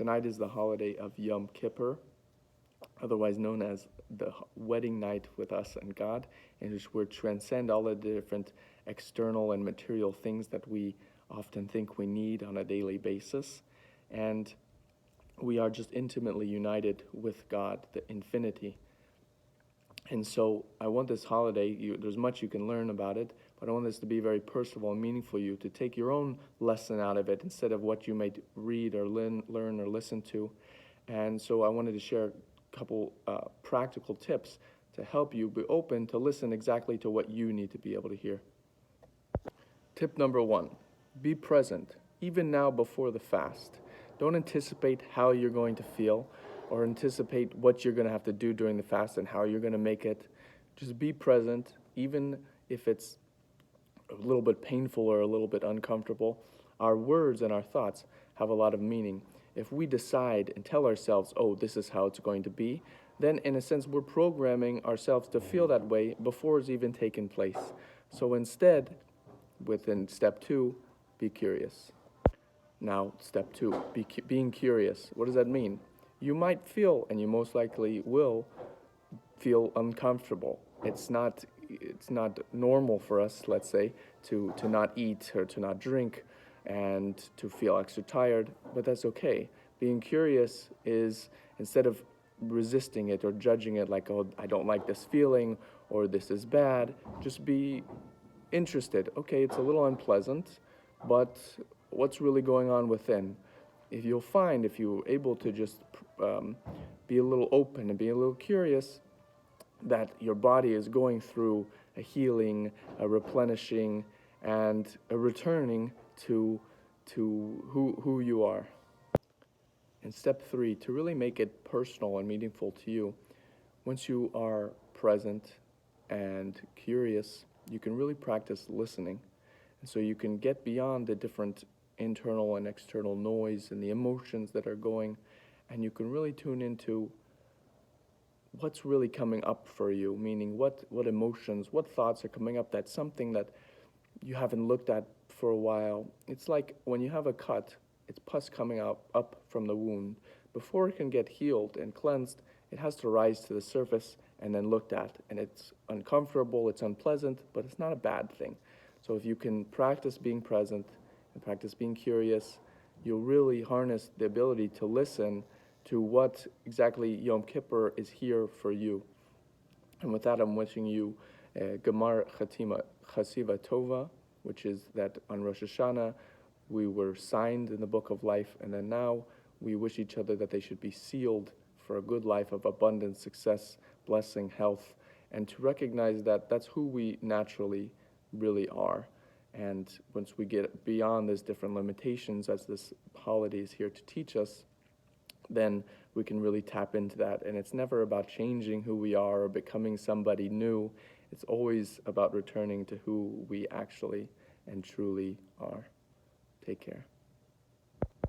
Tonight is the holiday of Yom Kippur, otherwise known as the wedding night with us and God, in which we transcend all of the different external and material things that we often think we need on a daily basis. And we are just intimately united with God, the infinity. And so I want this holiday, there's much you can learn about it, but I want this to be very personal and meaningful for you, to take your own lesson out of it instead of what you may read or learn or listen to. And so I wanted to share a couple practical tips to help you be open to listen exactly to what you need to be able to hear. Tip number 1, be present, even now before the fast. Don't anticipate how you're going to feel or anticipate what you're going to have to do during the fast and how you're going to make it. Just be present, even if it's a little bit painful or a little bit uncomfortable. Our words and our thoughts have a lot of meaning. If we decide and tell ourselves, oh, this is how it's going to be, then in a sense we're programming ourselves to feel that way before it's even taken place. So instead, within step 2, be curious. Now, step 2, being curious. What does that mean? You might feel, and you most likely will, feel uncomfortable. It's not normal for us, let's say, to not eat or to not drink and to feel extra tired, but that's okay. Being curious is, instead of resisting it or judging it like, oh, I don't like this feeling or this is bad, just be interested. Okay, it's a little unpleasant, but what's really going on within? If you're able to just be a little open and be a little curious, that your body is going through a healing, a replenishing, and a returning to who you are. And step 3, to really make it personal and meaningful to you, once you are present and curious, you can really practice listening. And so you can get beyond the different internal and external noise and the emotions that are going, and you can really tune into what's really coming up for you, meaning what emotions, what thoughts are coming up. That's something that you haven't looked at for a while. It's like when you have a cut, it's pus coming up from the wound. Before it can get healed and cleansed, it has to rise to the surface and then looked at. And it's uncomfortable, it's unpleasant, but it's not a bad thing. So if you can practice being present and practice being curious, you'll really harness the ability to listen to what exactly Yom Kippur is here for you. And with that, I'm wishing you Gemar Chatima Chasiva Tova, which is that on Rosh Hashanah we were signed in the book of life, and then now we wish each other that they should be sealed for a good life of abundance, success, blessing, health, and to recognize that that's who we naturally really are. And once we get beyond these different limitations, as this holiday is here to teach us, then we can really tap into that. And it's never about changing who we are or becoming somebody new. It's always about returning to who we actually and truly are. Take care.